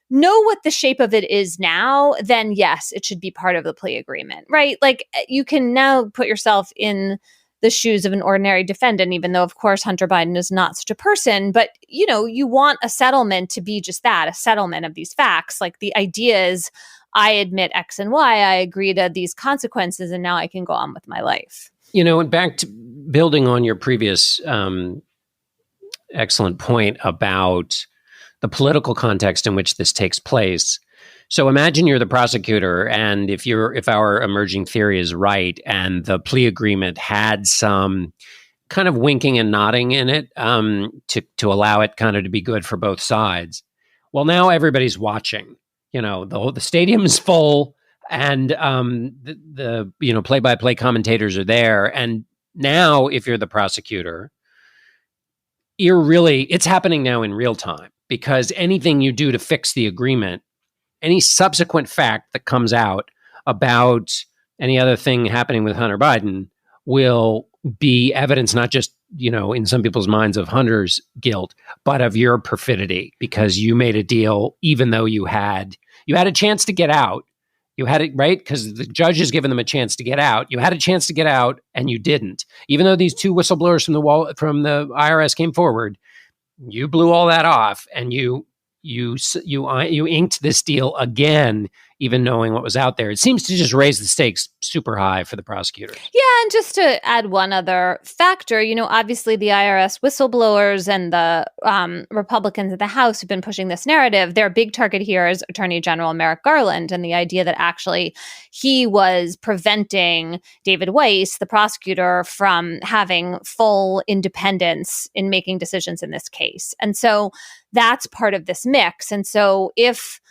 know what the shape of it is now, then yes, it should be part of the plea agreement, right? Like you can now put yourself in the shoes of an ordinary defendant, even though, of course, Hunter Biden is not such a person. But, you want a settlement to be just that, a settlement of these facts. Like the idea is, I admit X and Y, I agree to these consequences, and now I can go on with my life. And back to building on your previous excellent point about the political context in which this takes place. So imagine you're the prosecutor, and if our emerging theory is right, and the plea agreement had some kind of winking and nodding in it to allow it kind of to be good for both sides. Well, now everybody's watching. The stadium is full, and the play-by-play commentators are there. And now, if you're the prosecutor, it's happening now in real time, because anything you do to fix the agreement, any subsequent fact that comes out about any other thing happening with Hunter Biden will be evidence, not just, in some people's minds of Hunter's guilt, but of your perfidy, because you made a deal, even though you had a chance to get out. You had it, right? Because the judge has given them a chance to get out. You had a chance to get out, and you didn't. Even though these two whistleblowers from the IRS came forward, you blew all that off, and you inked this deal again, even knowing what was out there. It seems to just raise the stakes super high for the prosecutors. Yeah, and just to add one other factor, obviously the IRS whistleblowers and the Republicans in the House who've been pushing this narrative, their big target here is Attorney General Merrick Garland, and the idea that actually he was preventing David Weiss, the prosecutor, from having full independence in making decisions in this case. And so that's part of this mix. And so if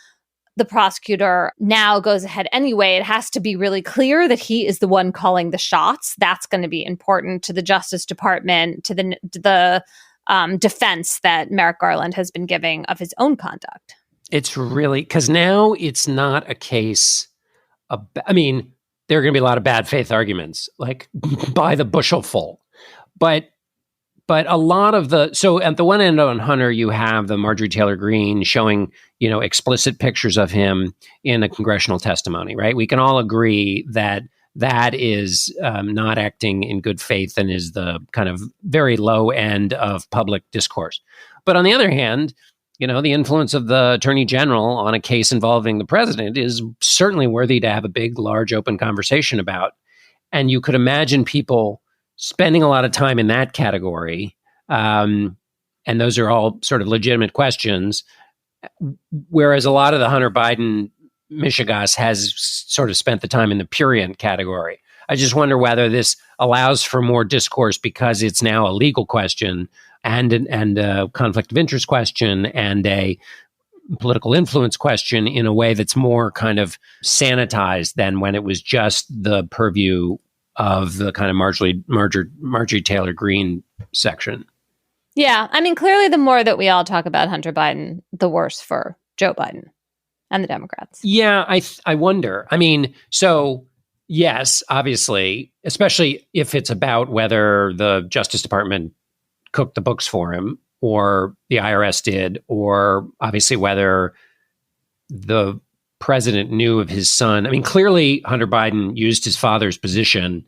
the prosecutor now goes ahead anyway, it has to be really clear that he is the one calling the shots. That's going to be important to the Justice Department, to the defense that Merrick Garland has been giving of his own conduct. It's really, because now it's not a case of, there are going to be a lot of bad faith arguments, like by the bushelful. But a lot of so at the one end on Hunter, you have the Marjorie Taylor Greene showing, explicit pictures of him in a congressional testimony, right? We can all agree that is not acting in good faith and is the kind of very low end of public discourse. But on the other hand, the influence of the Attorney General on a case involving the president is certainly worthy to have a big, large, open conversation about. And you could imagine people spending a lot of time in that category, and those are all sort of legitimate questions, whereas a lot of the Hunter Biden mishigas has sort of spent the time in the prurient category. I just wonder whether this allows for more discourse because it's now a legal question and a conflict of interest question and a political influence question in a way that's more kind of sanitized than when it was just the purview of the kind of Marjorie Taylor Greene section. Yeah. I mean, clearly, the more that we all talk about Hunter Biden, the worse for Joe Biden and the Democrats. Yeah, I wonder. I mean, so yes, obviously, especially if it's about whether the Justice Department cooked the books for him or the IRS did, or obviously whether the president knew of his son. I mean, clearly Hunter Biden used his father's position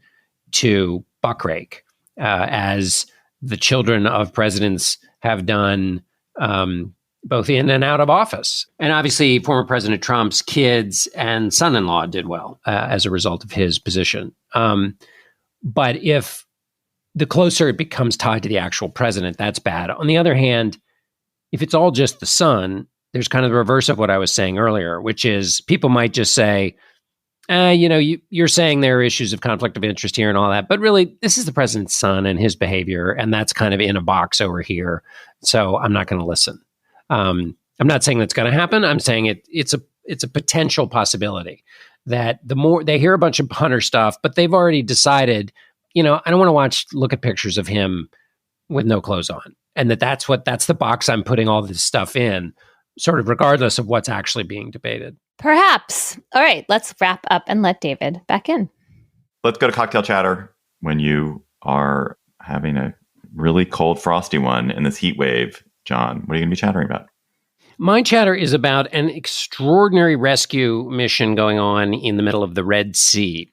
to buckrake, as the children of presidents have done, both in and out of office. And obviously former President Trump's kids and son-in-law did well as a result of his position. But if the closer it becomes tied to the actual president, that's bad. On the other hand, if it's all just the son, there's kind of the reverse of what I was saying earlier, which is people might just say, you're saying there are issues of conflict of interest here and all that, but really this is the president's son and his behavior, and that's kind of in a box over here. So I'm not going to listen. I'm not saying that's going to happen. I'm saying it's a potential possibility that the more they hear a bunch of Hunter stuff, but they've already decided, I don't want to look at pictures of him with no clothes on, and that's the box I'm putting all this stuff in, sort of regardless of what's actually being debated. Perhaps. All right, let's wrap up and let David back in. Let's go to cocktail chatter when you are having a really cold, frosty one in this heat wave. John, what are you going to be chattering about? My chatter is about an extraordinary rescue mission going on in the middle of the Red Sea.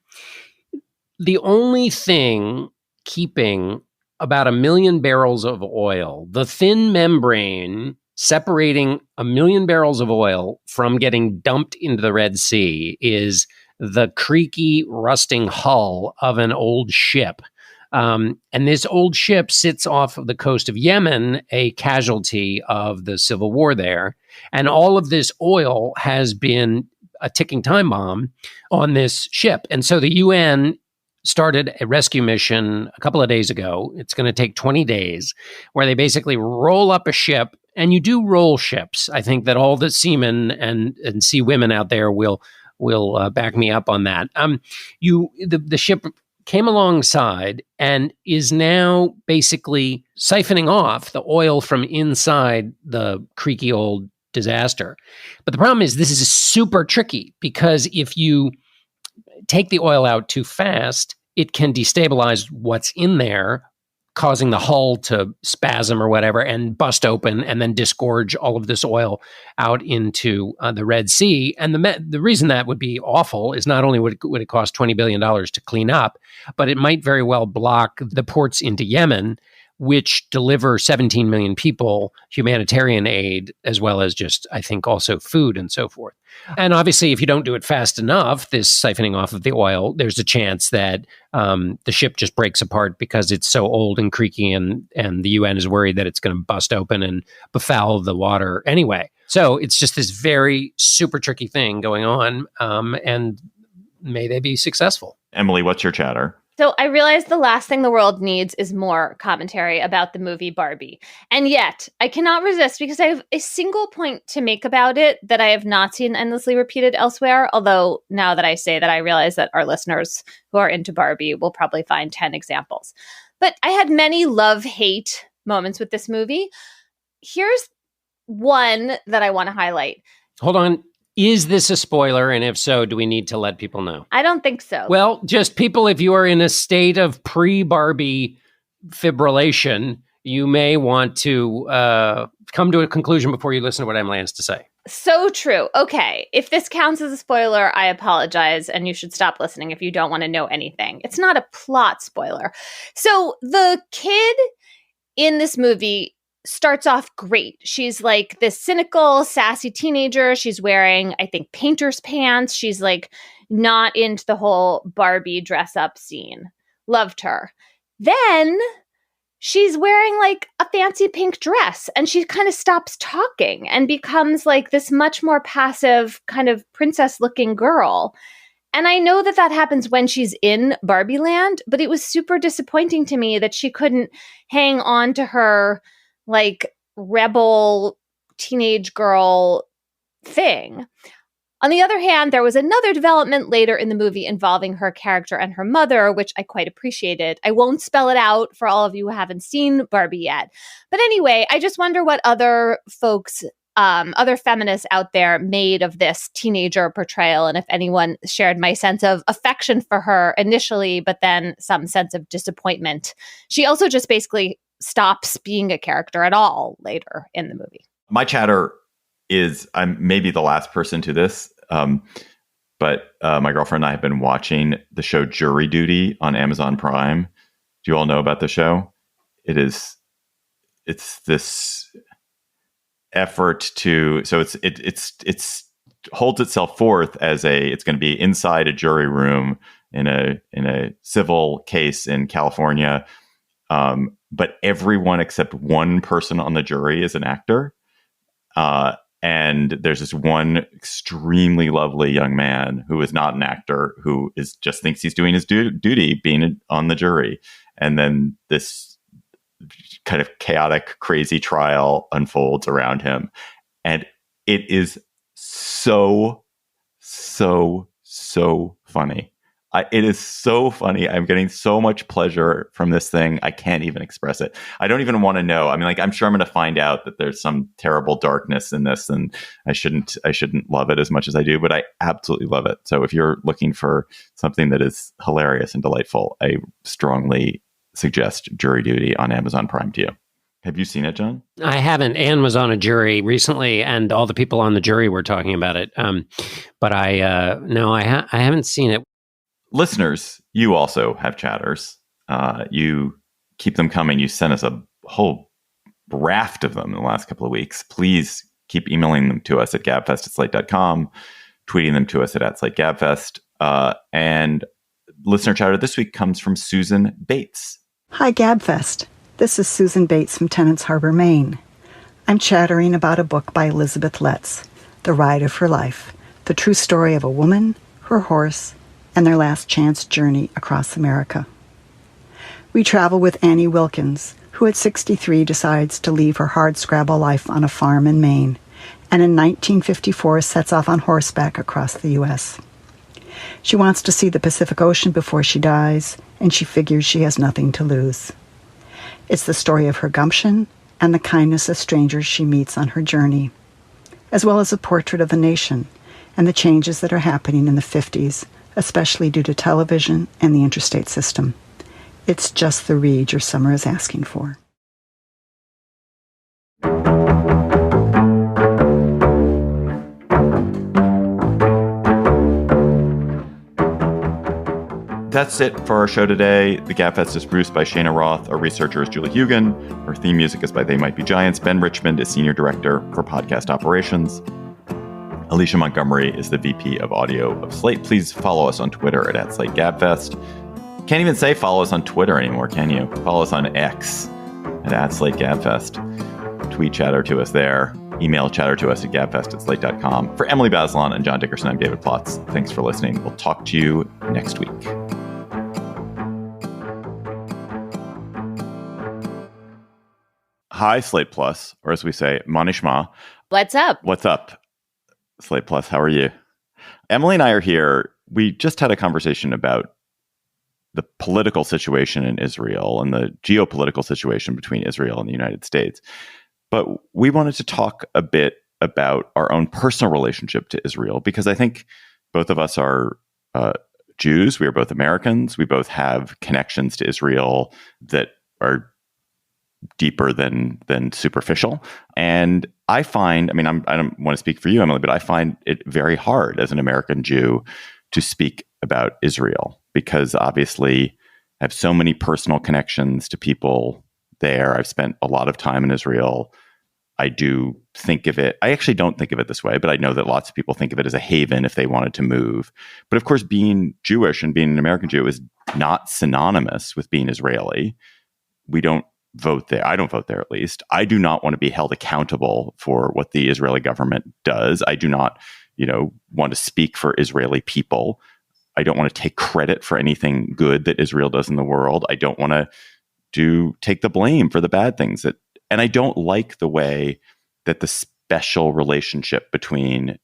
The only thing keeping about 1 million barrels of oil, the thin membrane separating 1 million barrels of oil from getting dumped into the Red Sea, is the creaky, rusting hull of an old ship. And this old ship sits off of the coast of Yemen, a casualty of the civil war there. And all of this oil has been a ticking time bomb on this ship. And so the UN started a rescue mission a couple of days ago. It's going to take 20 days, where they basically roll up a ship. And you do roll ships. I think that all the seamen and sea women out there will back me up on that. The ship came alongside and is now basically siphoning off the oil from inside the creaky old disaster. But the problem is this is super tricky, because if you take the oil out too fast, it can destabilize what's in there, causing the hull to spasm or whatever and bust open and then disgorge all of this oil out into the Red Sea. And the reason that would be awful is not only would it cost $20 billion to clean up, but it might very well block the ports into Yemen, which deliver 17 million people humanitarian aid, as well as just, I think, also food and so forth. And obviously, if you don't do it fast enough, this siphoning off of the oil, there's a chance that the ship just breaks apart because it's so old and creaky, and the UN is worried that it's going to bust open and befoul the water anyway. So it's just this very super tricky thing going on, and may they be successful. Emily, what's your chatter? So I realized the last thing the world needs is more commentary about the movie Barbie. And yet, I cannot resist, because I have a single point to make about it that I have not seen endlessly repeated elsewhere. Although now that I say that, I realize that our listeners who are into Barbie will probably find 10 examples. But I had many love-hate moments with this movie. Here's one that I want to highlight. Hold on. Is this a spoiler? And if so, do we need to let people know? I don't think so. Well, just people, if you are in a state of pre-Barbie fibrillation, you may want to come to a conclusion before you listen to what Emily has to say. So true. Okay. If this counts as a spoiler, I apologize, and you should stop listening if you don't want to know anything. It's not a plot spoiler. So the kid in this movie starts off great. She's like this cynical, sassy teenager. She's wearing, I think, painter's pants. She's like not into the whole Barbie dress up scene. Loved her. Then she's wearing like a fancy pink dress, and she kind of stops talking and becomes like this much more passive kind of princess looking girl. And I know that that happens when she's in Barbie land, but it was super disappointing to me that she couldn't hang on to her like rebel teenage girl thing. On the other hand, there was another development later in the movie involving her character and her mother, which I quite appreciated. I won't spell it out for all of you who haven't seen Barbie yet. But anyway, I just wonder what other folks, other feminists out there made of this teenager portrayal, and if anyone shared my sense of affection for her initially, but then some sense of disappointment. She also just basically stops being a character at all later in the movie. My chatter is, I'm maybe the last person to this, but my girlfriend and I have been watching the show Jury Duty on Amazon Prime. Do you all know about the show? It's this effort to, so it's holds itself forth as it's going to be inside a jury room in a civil case in California, but everyone except one person on the jury is an actor. And there's this one extremely lovely young man who is not an actor, who just thinks he's doing his duty being on the jury. And then this kind of chaotic, crazy trial unfolds around him. And it is so funny. It is so funny. I'm getting so much pleasure from this thing. I can't even express it. I don't even want to know. I mean, like, I'm sure I'm going to find out that there's some terrible darkness in this, and I shouldn't love it as much as I do, but I absolutely love it. So if you're looking for something that is hilarious and delightful, I strongly suggest Jury Duty on Amazon Prime to you. Have you seen it, John? I haven't. Anne was on a jury recently, and all the people on the jury were talking about it. But I haven't seen it. Listeners, you also have chatters. You keep them coming. You sent us a whole raft of them in the last couple of weeks. Please keep emailing them to us at gabfest@slate.com, tweeting them to us at @SlateGabfest. And listener chatter this week comes from Susan Bates. Hi, Gabfest. This is Susan Bates from Tennants Harbor, Maine. I'm chattering about a book by Elizabeth Letts, The Ride of Her Life, the true story of a woman, her horse, and their last chance journey across America. We travel with Annie Wilkins, who at 63 decides to leave her hardscrabble life on a farm in Maine, and in 1954 sets off on horseback across the U.S. She wants to see the Pacific Ocean before she dies, and she figures she has nothing to lose. It's the story of her gumption and the kindness of strangers she meets on her journey, as well as a portrait of the nation and the changes that are happening in the 50s, especially due to television and the interstate system. It's just the read your summer is asking for. That's it for our show today. The Gabfest is produced by Shana Roth. Our researcher is Julie Hugan. Our theme music is by They Might Be Giants. Ben Richmond is Senior Director for Podcast Operations. Alicia Montgomery is the VP of Audio of Slate. Please follow us on Twitter at @SlateGabfest. Can't even say follow us on Twitter anymore, can you? Follow us on X at @SlateGabfest. Tweet chatter to us there. Email chatter to us at gabfest@slate.com. For Emily Bazelon and John Dickerson, I'm David Plotz. Thanks for listening. We'll talk to you next week. Hi, Slate Plus, or as we say, Manishma. What's up? What's up, Slate Plus? How are you? Emily and I are here. We just had a conversation about the political situation in Israel and the geopolitical situation between Israel and the United States. But we wanted to talk a bit about our own personal relationship to Israel, because I think both of us are Jews. We are both Americans. We both have connections to Israel that are deeper than superficial. And I find, I don't want to speak for you, Emily, but I find it very hard as an American Jew to speak about Israel, because obviously I have so many personal connections to people there. I've spent a lot of time in Israel. I do think of it, I actually don't think of it this way, but I know that lots of people think of it as a haven if they wanted to move. But of course, being Jewish and being an American Jew is not synonymous with being Israeli. We don't vote there. I don't vote there, at least. I do not want to be held accountable for what the Israeli government does. I do not, want to speak for Israeli people. I don't want to take credit for anything good that Israel does in the world. I don't want to take the blame for the bad things and I don't like the way that the special relationship between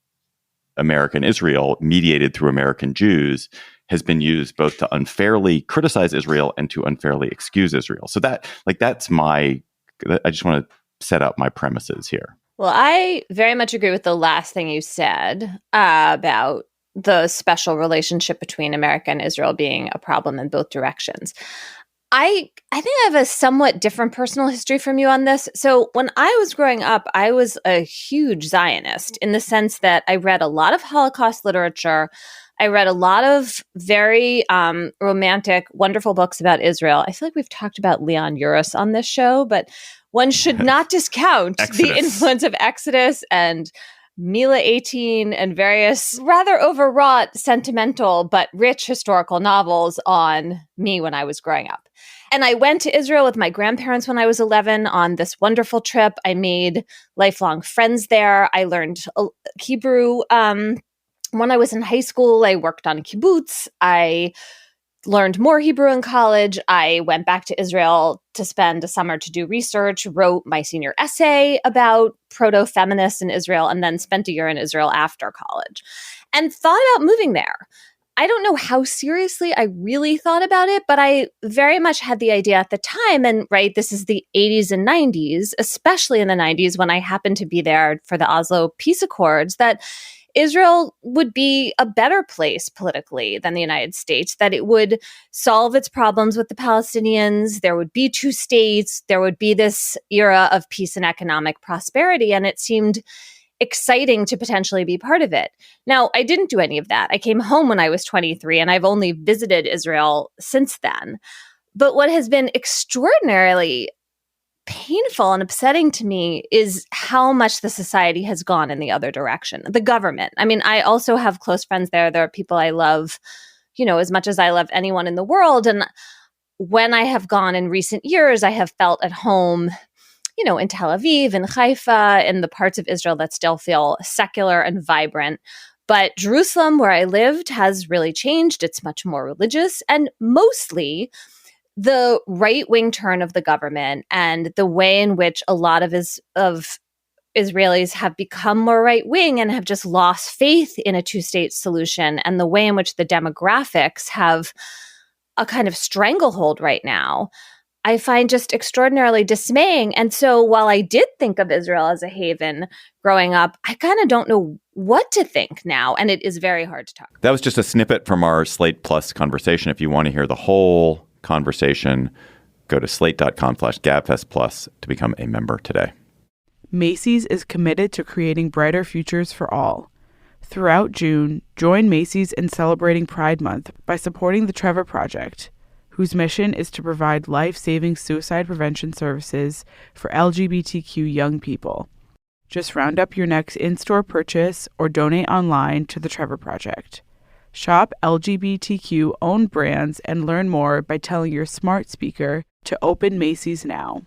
America and Israel, mediated through American Jews, has been used both to unfairly criticize Israel and to unfairly excuse Israel. So that's I just want to set up my premises here. Well, I very much agree with the last thing you said about the special relationship between America and Israel being a problem in both directions. I think I have a somewhat different personal history from you on this. So when I was growing up, I was a huge Zionist in the sense that I read a lot of Holocaust literature. I read a lot of very romantic, wonderful books about Israel. I feel like we've talked about Leon Uris on this show, but one should not discount the influence of Exodus and Mila 18 and various rather overwrought, sentimental, but rich historical novels on me when I was growing up. And I went to Israel with my grandparents when I was 11 on this wonderful trip. I made lifelong friends there. I learned Hebrew. When I was in high school, I worked on a kibbutz. I learned more Hebrew in college. I went back to Israel to spend a summer to do research, wrote my senior essay about proto-feminists in Israel, and then spent a year in Israel after college and thought about moving there. I don't know how seriously I really thought about it, but I very much had the idea at the time. And this is the 80s and 90s, especially in the 90s when I happened to be there for the Oslo Peace Accords, that Israel would be a better place politically than the United States, that it would solve its problems with the Palestinians. There would be two states. There would be this era of peace and economic prosperity. And it seemed exciting to potentially be part of it. Now, I didn't do any of that. I came home when I was 23, and I've only visited Israel since then. But what has been extraordinarily painful and upsetting to me is how much the society has gone in the other direction. The government. I mean, I also have close friends there. There are people I love, as much as I love anyone in the world. And when I have gone in recent years, I have felt at home, in Tel Aviv and Haifa, in the parts of Israel that still feel secular and vibrant. But Jerusalem, where I lived, has really changed. It's much more religious, and mostly the right-wing turn of the government and the way in which a lot of Israelis have become more right-wing and have just lost faith in a two-state solution, and the way in which the demographics have a kind of stranglehold right now, I find just extraordinarily dismaying. And so while I did think of Israel as a haven growing up, I kind of don't know what to think now, and it is very hard to talk about. That was just a snippet from our Slate Plus conversation. If you want to hear the whole conversation, go to slate.com/Gabfest Plus to become a member today. Macy's is committed to creating brighter futures for all. Throughout June, join Macy's in celebrating Pride Month by supporting the Trevor Project, whose mission is to provide life-saving suicide prevention services for LGBTQ young people. Just round up your next in-store purchase or donate online to the Trevor Project. Shop LGBTQ-owned brands and learn more by telling your smart speaker to open Macy's now.